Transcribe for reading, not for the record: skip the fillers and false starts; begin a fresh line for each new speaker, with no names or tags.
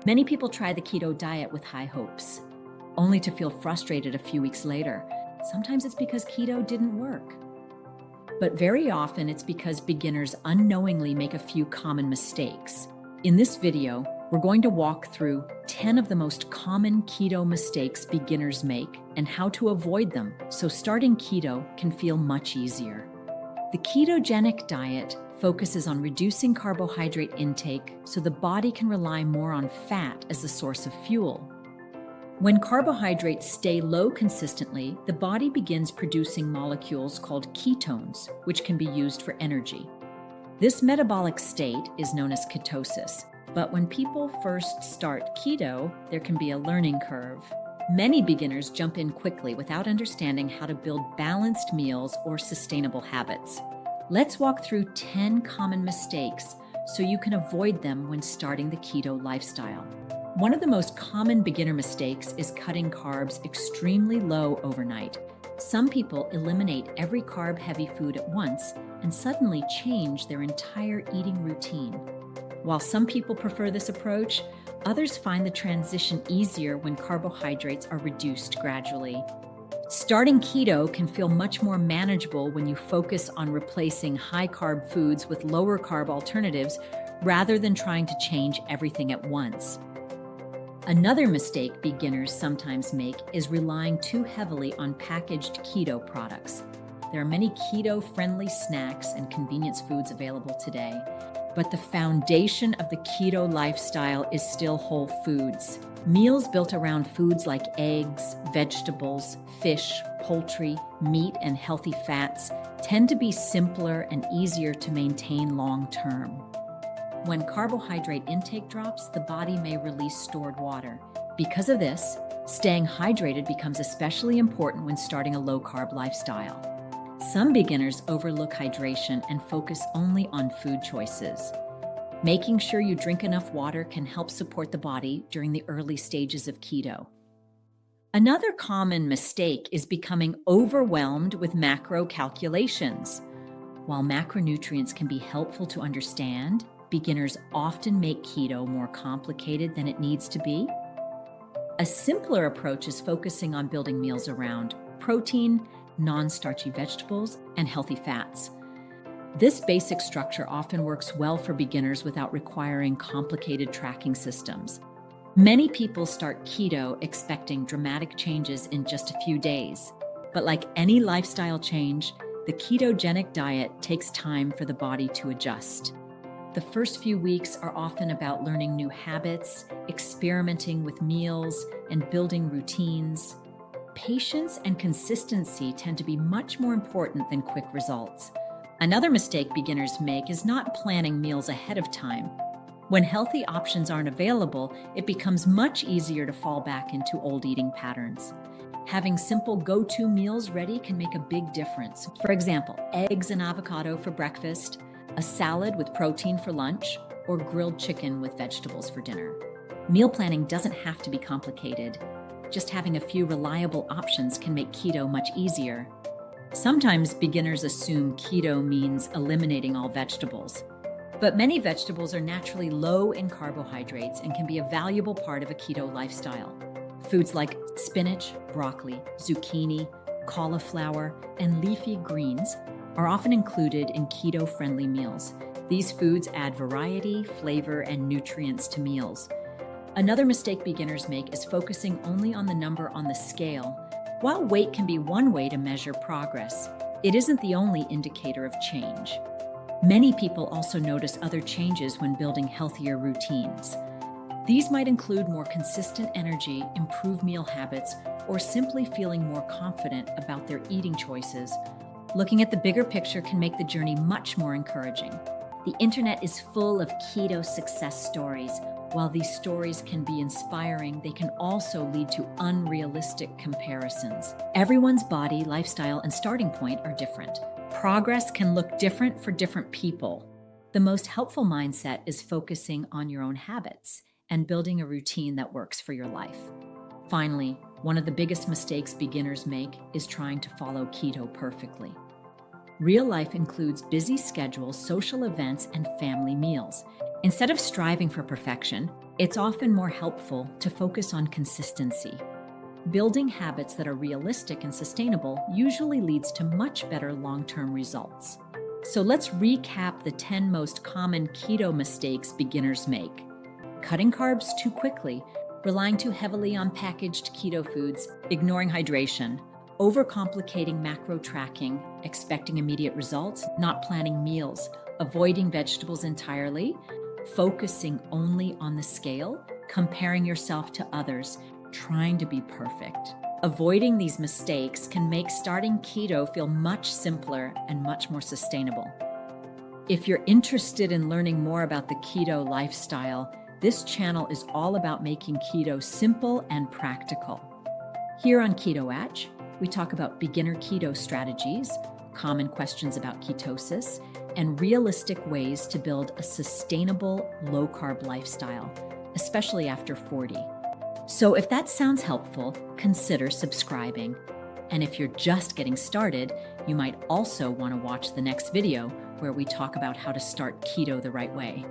Many people try the keto diet with high hopes, only to feel frustrated a few weeks later. Sometimes it's because keto didn't work. But very often it's because beginners unknowingly make a few common mistakes. In this video, we're going to walk through 10 of the most common keto mistakes beginners make and how to avoid them so starting keto can feel much easier. The ketogenic diet focuses on reducing carbohydrate intake so the body can rely more on fat as the source of fuel. When carbohydrates stay low consistently, the body begins producing molecules called ketones, which can be used for energy. This metabolic state is known as ketosis, but when people first start keto, there can be a learning curve. Many beginners jump in quickly without understanding how to build balanced meals or sustainable habits. Let's walk through 10 common mistakes so you can avoid them when starting the keto lifestyle. One of the most common beginner mistakes is cutting carbs extremely low overnight. Some people eliminate every carb-heavy food at once and suddenly change their entire eating routine. While some people prefer this approach, others find the transition easier when carbohydrates are reduced gradually. Starting keto can feel much more manageable when you focus on replacing high-carb foods with lower-carb alternatives rather than trying to change everything at once. Another mistake beginners sometimes make is relying too heavily on packaged keto products. There are many keto-friendly snacks and convenience foods available today, but the foundation of the keto lifestyle is still whole foods. Meals built around foods like eggs, vegetables, fish, poultry, meat, and healthy fats tend to be simpler and easier to maintain long-term. When carbohydrate intake drops, the body may release stored water. Because of this, staying hydrated becomes especially important when starting a low-carb lifestyle. Some beginners overlook hydration and focus only on food choices. Making sure you drink enough water can help support the body during the early stages of keto. Another common mistake is becoming overwhelmed with macro calculations. While macronutrients can be helpful to understand, beginners often make keto more complicated than it needs to be. A simpler approach is focusing on building meals around protein, non-starchy vegetables, and healthy fats. This basic structure often works well for beginners without requiring complicated tracking systems. Many people start keto expecting dramatic changes in just a few days. But like any lifestyle change, the ketogenic diet takes time for the body to adjust. The first few weeks are often about learning new habits, experimenting with meals, and building routines. Patience and consistency tend to be much more important than quick results. Another mistake beginners make is not planning meals ahead of time. When healthy options aren't available, it becomes much easier to fall back into old eating patterns. Having simple go-to meals ready can make a big difference. For example, eggs and avocado for breakfast, a salad with protein for lunch, or grilled chicken with vegetables for dinner. Meal planning doesn't have to be complicated. Just having a few reliable options can make keto much easier. Sometimes beginners assume keto means eliminating all vegetables. But many vegetables are naturally low in carbohydrates and can be a valuable part of a keto lifestyle. Foods like spinach, broccoli, zucchini, cauliflower, and leafy greens are often included in keto-friendly meals. These foods add variety, flavor, and nutrients to meals. Another mistake beginners make is focusing only on the number on the scale. While weight can be one way to measure progress, it isn't the only indicator of change. Many people also notice other changes when building healthier routines. These might include more consistent energy, improved meal habits, or simply feeling more confident about their eating choices. Looking at the bigger picture can make the journey much more encouraging. The internet is full of keto success stories. While these stories can be inspiring, they can also lead to unrealistic comparisons. Everyone's body, lifestyle, and starting point are different. Progress can look different for different people. The most helpful mindset is focusing on your own habits and building a routine that works for your life. Finally, one of the biggest mistakes beginners make is trying to follow keto perfectly. Real life includes busy schedules, social events, and family meals. Instead of striving for perfection, It's often more helpful to focus on consistency. Building habits that are realistic and sustainable usually leads to much better long-term results. So let's recap the 10 most common keto mistakes beginners make. Cutting carbs too quickly, relying too heavily on packaged keto foods, ignoring hydration, overcomplicating macro tracking, expecting immediate results, not planning meals, avoiding vegetables entirely, focusing only on the scale, comparing yourself to others, trying to be perfect. Avoiding these mistakes can make starting keto feel much simpler and much more sustainable. If you're interested in learning more about the keto lifestyle, this channel is all about making keto simple and practical. Here on KetoAtch, we talk about beginner keto strategies, common questions about ketosis, and realistic ways to build a sustainable low-carb lifestyle, especially after 40. So if that sounds helpful, consider subscribing. And if you're just getting started, you might also want to watch the next video where we talk about how to start keto the right way.